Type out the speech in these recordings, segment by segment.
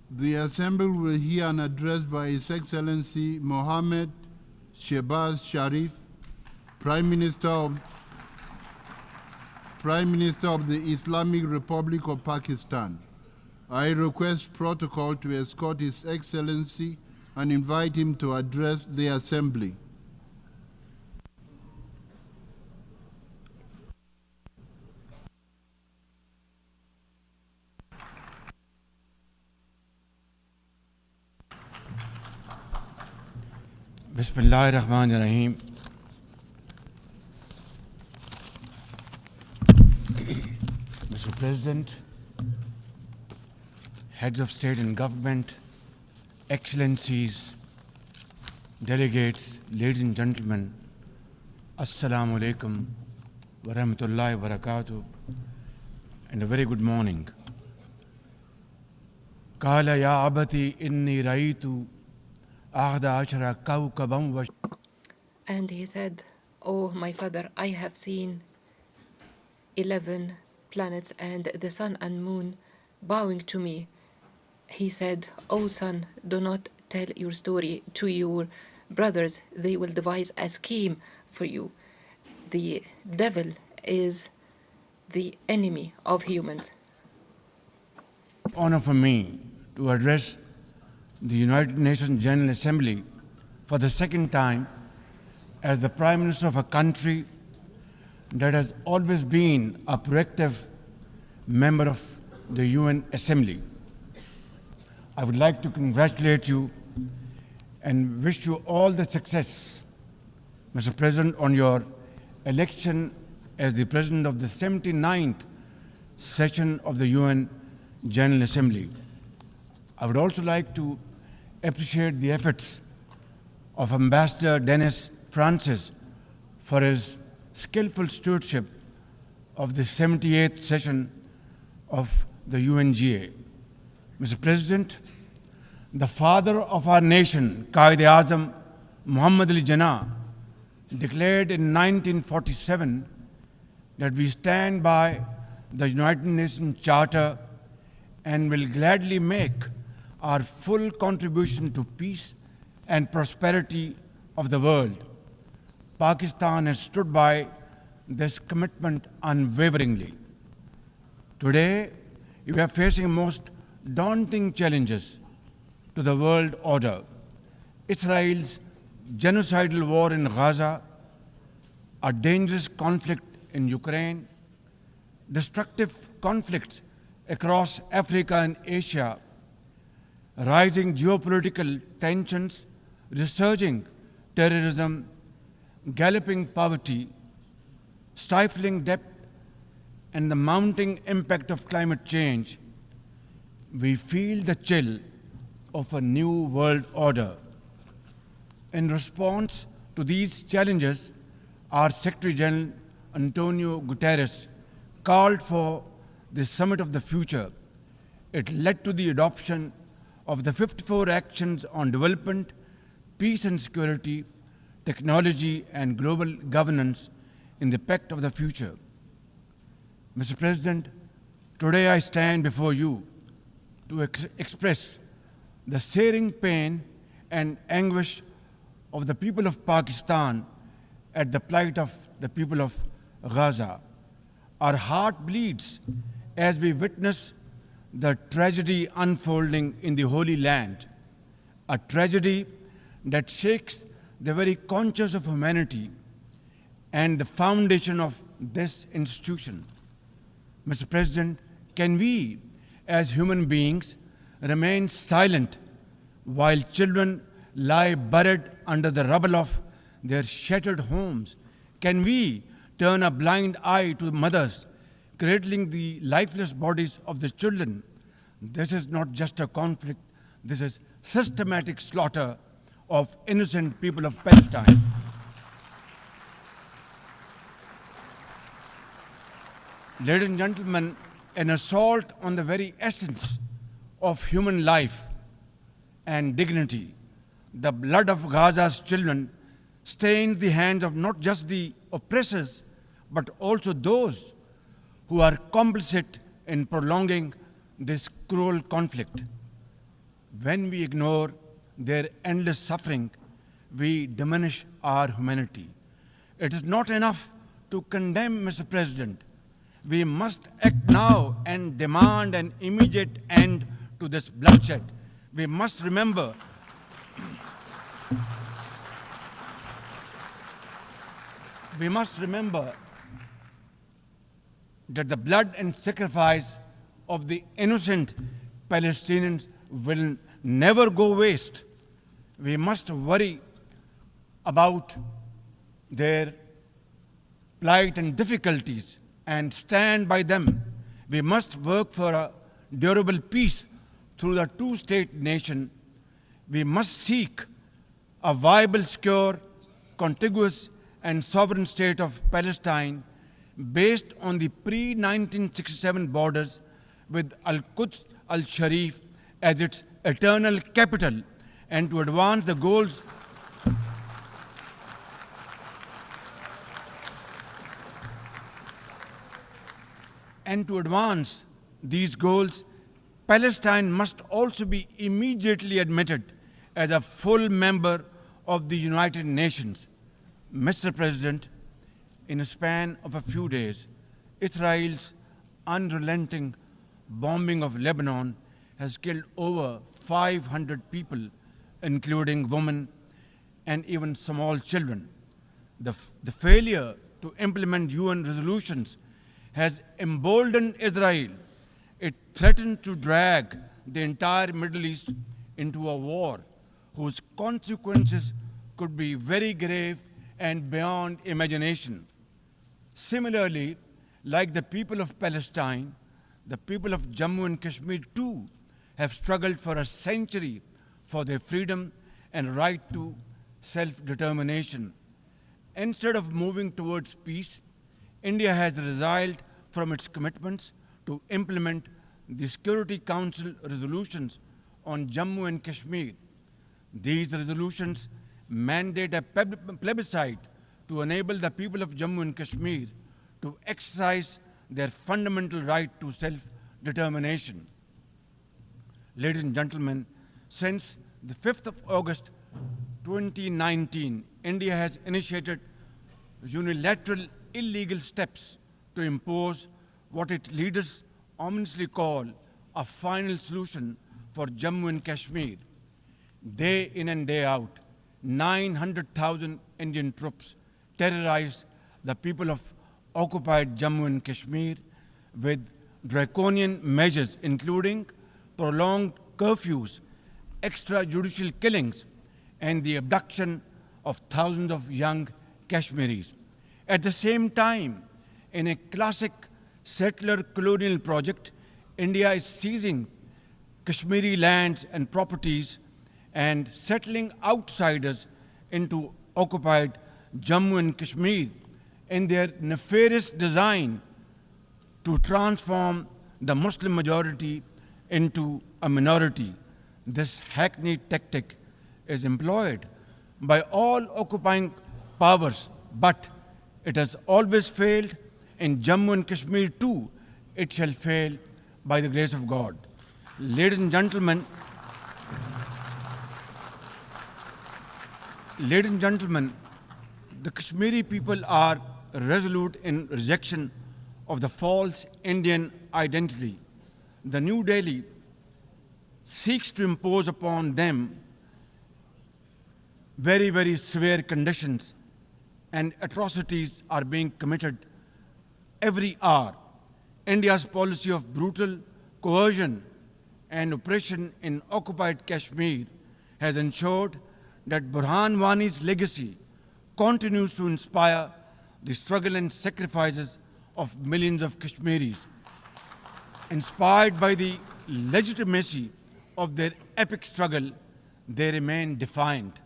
The Assembly will hear an address by His Excellency Mohammed Shehbaz Sharif, Prime Minister of the Islamic Republic of Pakistan. I request protocol to escort His Excellency and invite him to address the Assembly. Bismillahirrahmanirrahim. Mr. President, heads of state and government, excellencies, delegates, ladies and gentlemen, Assalamu alaikum wa rahmatullahi wa barakatuh, and a very good morning. Qala ya abati inni raitu ahda ashara kawkaban wa. And he said, "Oh, my father, I have seen 11 planets and the sun and moon bowing to me." He said, "Oh, son, do not tell your story to your brothers. They will devise a scheme for you. The devil is the enemy of humans." Honor for me to address the United Nations General Assembly for the second time as the Prime Minister of a country that has always been a proactive member of the UN Assembly. I would like to congratulate you and wish you all the success, Mr. President, on your election as the President of the 79th session of the UN General Assembly. I would also like to appreciate the efforts of Ambassador Dennis Francis for his skillful stewardship of the 78th session of the UNGA. Mr. President, the father of our nation, Qaid-e-Azam Muhammad Ali Jinnah, declared in 1947 that we stand by the United Nations Charter and will gladly make our full contribution to peace and prosperity of the world. Pakistan has stood by this commitment unwaveringly. Today, we are facing most daunting challenges to the world order. Israel's genocidal war in Gaza, a dangerous conflict in Ukraine, destructive conflicts across Africa and Asia, rising geopolitical tensions, resurging terrorism, galloping poverty, stifling debt, and the mounting impact of climate change, we feel the chill of a new world order. In response to these challenges, our Secretary General Antonio Guterres called for the Summit of the Future. It led to the adoption of the 54 actions on development, peace and security, technology and global governance in the Pact of the Future. Mr. President, today I stand before you to express the searing pain and anguish of the people of Pakistan at the plight of the people of Gaza. Our heart bleeds as we witness the tragedy unfolding in the Holy Land, a tragedy that shakes the very conscience of humanity and the foundation of this institution. Mr. President, can we, as human beings, remain silent while children lie buried under the rubble of their shattered homes? Can we turn a blind eye to mothers cradling the lifeless bodies of the children? This is not just a conflict, this is systematic slaughter of innocent people of Palestine. Ladies and gentlemen, an assault on the very essence of human life and dignity. The blood of Gaza's children stains the hands of not just the oppressors, but also those who are complicit in prolonging this cruel conflict. When we ignore their endless suffering, we diminish our humanity. It is not enough to condemn, Mr. President. We must act now and demand an immediate end to this bloodshed. We must remember that the blood and sacrifice of the innocent Palestinians will never go waste. We must worry about their plight and difficulties and stand by them. We must work for a durable peace through the two-state nation. We must seek a viable, secure, contiguous, and sovereign state of Palestine based on the pre-1967 borders with Al-Quds al-Sharif as its eternal capital, and to advance the goals these goals, Palestine must also be immediately admitted as a full member of the United Nations. Mr. President, in a span of a few days, Israel's unrelenting bombing of Lebanon has killed over 500 people, including women and even small children. The failure to implement UN resolutions has emboldened Israel. It threatens to drag the entire Middle East into a war whose consequences could be very grave and beyond imagination. Similarly, like the people of Palestine, the people of Jammu and Kashmir too have struggled for a century for their freedom and right to self-determination. Instead of moving towards peace, India has resiled from its commitments to implement the Security Council resolutions on Jammu and Kashmir. These resolutions mandate a plebiscite to enable the people of Jammu and Kashmir to exercise their fundamental right to self-determination. Ladies and gentlemen, since the 5th of August 2019, India has initiated unilateral illegal steps to impose what its leaders ominously call a final solution for Jammu and Kashmir. Day in and day out, 900,000 Indian troops terrorized the people of occupied Jammu and Kashmir with draconian measures, including prolonged curfews, extrajudicial killings, and the abduction of thousands of young Kashmiris. At the same time, in a classic settler colonial project, India is seizing Kashmiri lands and properties and settling outsiders into occupied Jammu and Kashmir in their nefarious design to transform the Muslim majority into a minority. This hackneyed tactic is employed by all occupying powers, but it has always failed. In Jammu and Kashmir too, it shall fail by the grace of God. Ladies and gentlemen, the Kashmiri people are resolute in rejection of the false Indian identity. The New Delhi seeks to impose upon them very, very severe conditions, and atrocities are being committed every hour. India's policy of brutal coercion and oppression in occupied Kashmir has ensured that Burhan Wani's legacy continues to inspire the struggle and sacrifices of millions of Kashmiris. Inspired by the legitimacy of their epic struggle, they remain defiant.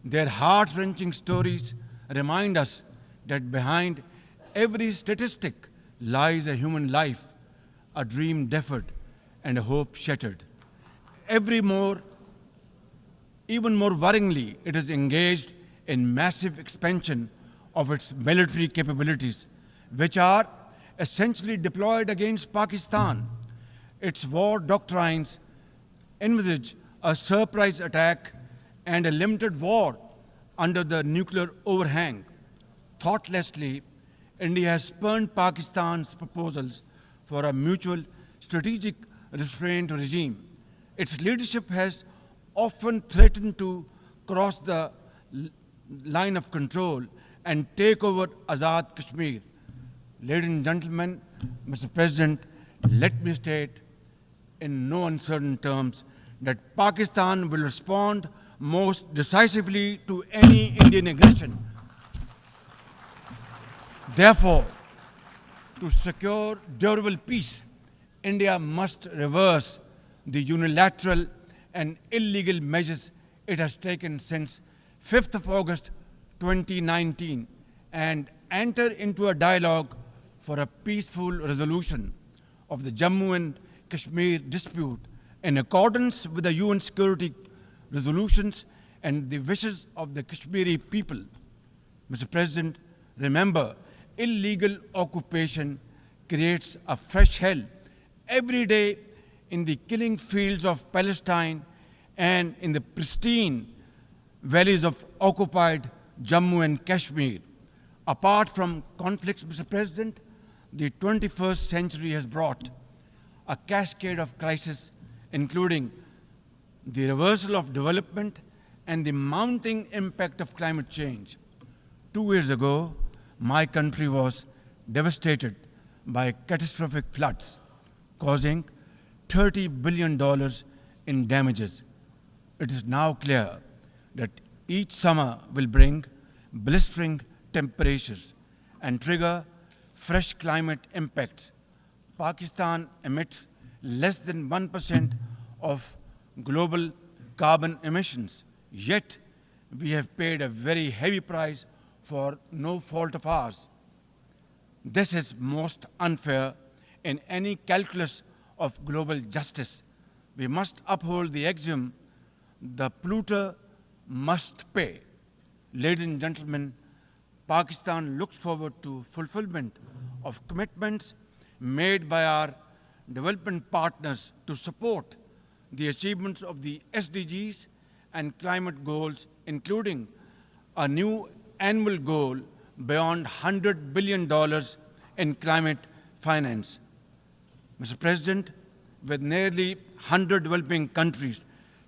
Their heart-wrenching stories remind us that behind every statistic lies a human life, a dream deferred, and a hope shattered. Even more worryingly, it is engaged in massive expansion of its military capabilities, which are essentially deployed against Pakistan. Its war doctrines envisage a surprise attack, and a limited war under the nuclear overhang. Thoughtlessly, India has spurned Pakistan's proposals for a mutual strategic restraint regime. Its leadership has often threatened to cross the line of control and take over Azad Kashmir. Ladies and gentlemen, Mr. President, let me state in no uncertain terms that Pakistan will respond most decisively to any Indian aggression. Therefore, to secure durable peace, India must reverse the unilateral and illegal measures it has taken since 5th of August 2019 and enter into a dialogue for a peaceful resolution of the Jammu and Kashmir dispute in accordance with the UN security resolutions and the wishes of the Kashmiri people. Mr. President, remember, illegal occupation creates a fresh hell every day in the killing fields of Palestine and in the pristine valleys of occupied Jammu and Kashmir. Apart from conflicts, Mr. President, the 21st century has brought a cascade of crises, including the reversal of development and the mounting impact of climate change. 2 years ago, my country was devastated by catastrophic floods, causing $30 billion in damages. It is now clear that each summer will bring blistering temperatures and trigger fresh climate impacts. Pakistan emits less than 1% of global carbon emissions, yet we have paid a very heavy price for no fault of ours. This is most unfair in any calculus of global justice. We must uphold the axiom, the polluter must pay. Ladies and gentlemen, Pakistan looks forward to fulfillment of commitments made by our development partners to support the achievements of the SDGs and climate goals, including a new annual goal beyond $100 billion in climate finance. Mr. President, with nearly 100 developing countries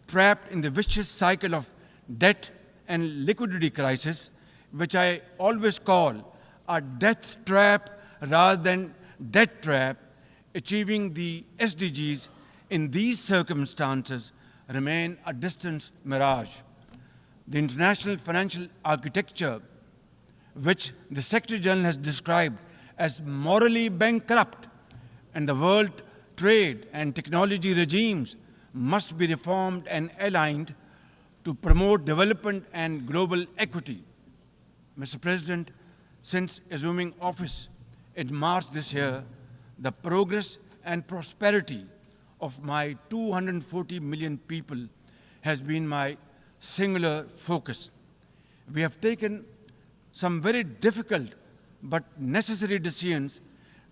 trapped in the vicious cycle of debt and liquidity crisis, which I always call a death trap rather than debt trap, achieving the SDGs in these circumstances remain a distant mirage. The international financial architecture, which the Secretary General has described as morally bankrupt, and the world trade and technology regimes must be reformed and aligned to promote development and global equity. Mr. President, since assuming office in March this year, the progress and prosperity of my 240 million people has been my singular focus. We have taken some very difficult but necessary decisions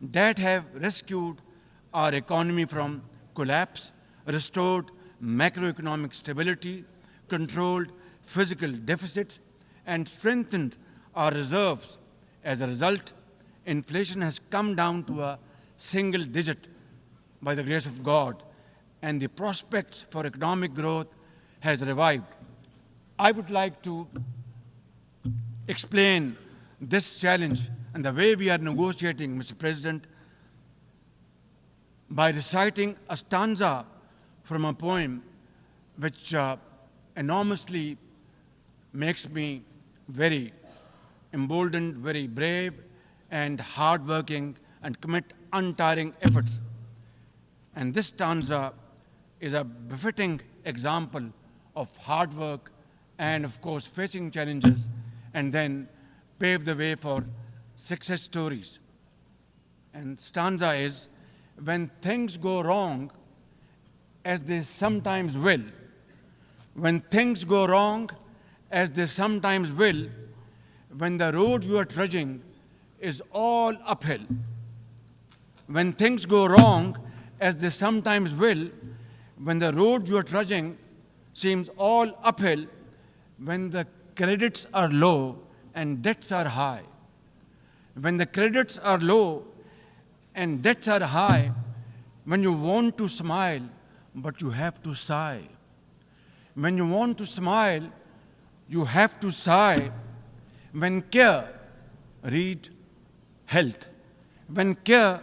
that have rescued our economy from collapse, restored macroeconomic stability, controlled physical deficits, and strengthened our reserves. As a result, inflation has come down to a single digit by the grace of God, and the prospects for economic growth has revived. I would like to explain this challenge and the way we are negotiating, Mr. President, by reciting a stanza from a poem which enormously makes me very emboldened, very brave, and hardworking, and commit untiring efforts. And this stanza is a befitting example of hard work and, of course, facing challenges, and then pave the way for success stories. And stanza is, when things go wrong, as they sometimes will, when things go wrong, as they sometimes will, when the road you are trudging is all uphill, when things go wrong, as they sometimes will, when the road you are trudging seems all uphill when the credits are low and debts are high. When the credits are low and debts are high, when you want to smile, but you have to sigh. When you want to smile, you have to sigh. When care, read health. When care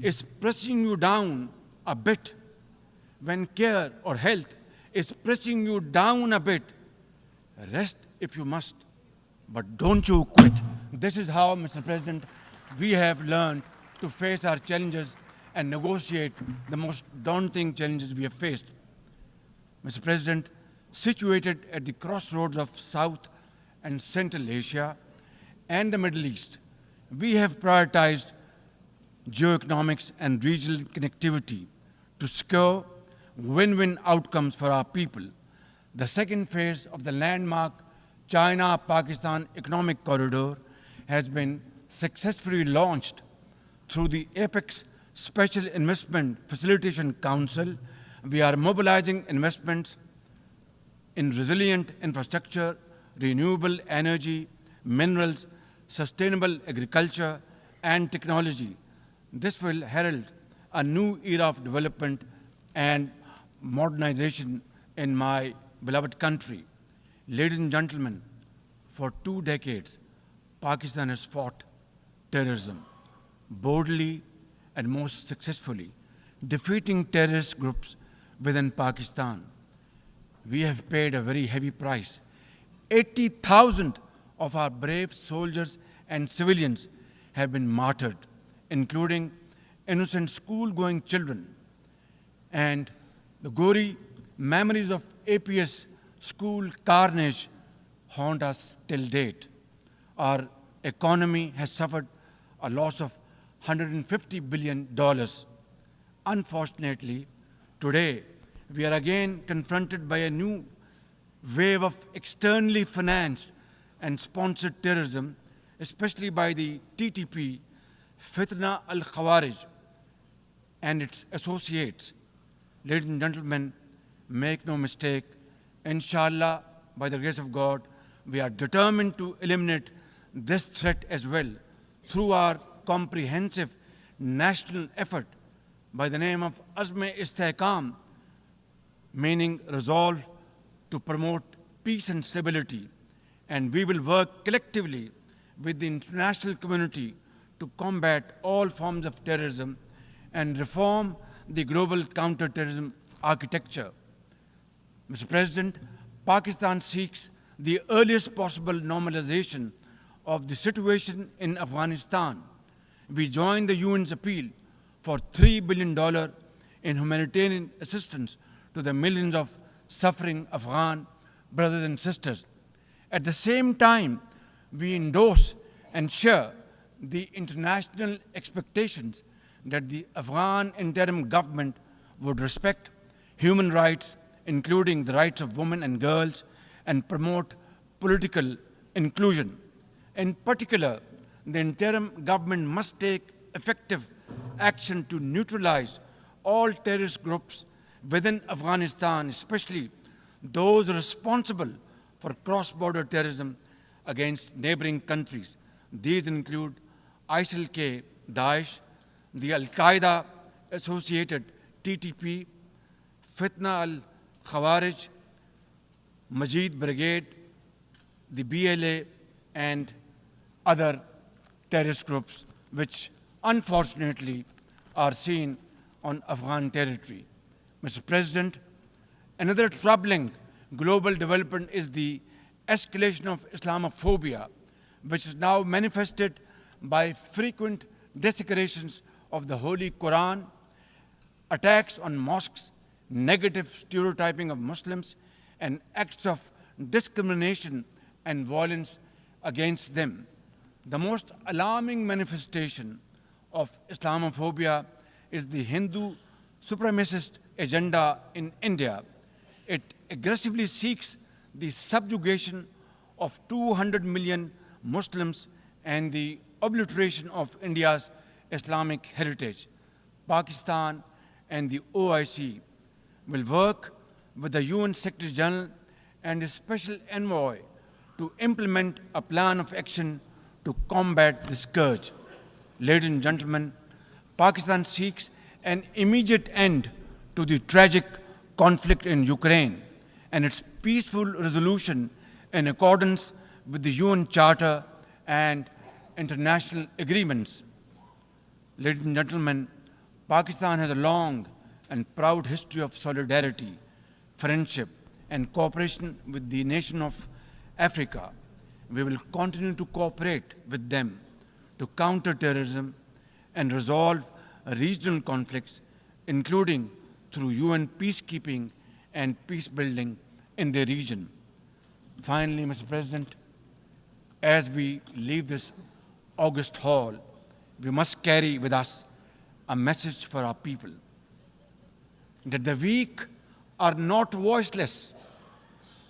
is pressing you down a bit, when care or health is pressing you down a bit, rest if you must, but don't you quit. This is how, Mr. President, we have learned to face our challenges and negotiate the most daunting challenges we have faced. Mr. President, situated at the crossroads of South and Central Asia and the Middle East, we have prioritized geoeconomics and regional connectivity to secure win-win outcomes for our people. The second phase of the landmark China-Pakistan Economic Corridor has been successfully launched through the Apex Special Investment Facilitation Council. We are mobilizing investments in resilient infrastructure, renewable energy, minerals, sustainable agriculture, and technology. This will herald a new era of development and modernization in my beloved country. Ladies and gentlemen, for 2 decades, Pakistan has fought terrorism boldly and most successfully, defeating terrorist groups within Pakistan. We have paid a very heavy price. 80,000 of our brave soldiers and civilians have been martyred, including innocent school-going children. And the gory memories of APS school carnage haunt us till date. Our economy has suffered a loss of $150 billion. Unfortunately, today, we are again confronted by a new wave of externally financed and sponsored terrorism, especially by the TTP, Fitna al-Khawarij, and its associates. Ladies and gentlemen, make no mistake, inshallah, by the grace of God, we are determined to eliminate this threat as well through our comprehensive national effort by the name of Azm-e-Istehkam, meaning resolve to promote peace and stability. And we will work collectively with the international community to combat all forms of terrorism and reform the global counterterrorism architecture. Mr. President, Pakistan seeks the earliest possible normalization of the situation in Afghanistan. We join the UN's appeal for $3 billion in humanitarian assistance to the millions of suffering Afghan brothers and sisters. At the same time, we endorse and share the international expectations that the Afghan interim government would respect human rights, including the rights of women and girls, and promote political inclusion. In particular, the interim government must take effective action to neutralize all terrorist groups within Afghanistan, especially those responsible for cross-border terrorism against neighboring countries. These include ISIL-K, Daesh, the Al-Qaeda associated TTP, Fitna al-Khawarij, Majid Brigade, the BLA, and other terrorist groups which unfortunately are seen on Afghan territory. Mr. President, another troubling global development is the escalation of Islamophobia, which is now manifested by frequent desecrations of the Holy Quran, attacks on mosques, negative stereotyping of Muslims, and acts of discrimination and violence against them. The most alarming manifestation of Islamophobia is the Hindu supremacist agenda in India. It aggressively seeks the subjugation of 200 million Muslims and the obliteration of India's Islamic heritage. Pakistan and the OIC will work with the UN Secretary General and his special envoy to implement a plan of action to combat the scourge. Ladies and gentlemen, Pakistan seeks an immediate end to the tragic conflict in Ukraine and its peaceful resolution in accordance with the UN Charter and international agreements. Ladies and gentlemen, Pakistan has a long and proud history of solidarity, friendship, and cooperation with the nation of Africa. We will continue to cooperate with them to counter terrorism and resolve regional conflicts, including through UN peacekeeping and peace building in the region. Finally, Mr. President, as we leave this august hall, we must carry with us a message for our people, that the weak are not voiceless,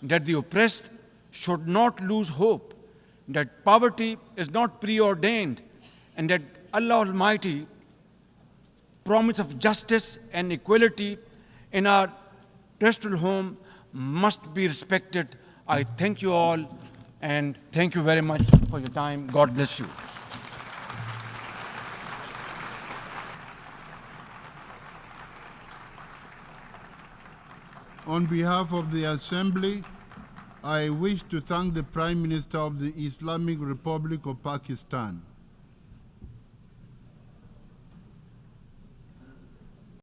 that the oppressed should not lose hope, that poverty is not preordained, and that Allah Almighty promise of justice and equality in our terrestrial home must be respected. I thank you all, and thank you very much for your time. God bless you. On behalf of the Assembly, I wish to thank the Prime Minister of the Islamic Republic of Pakistan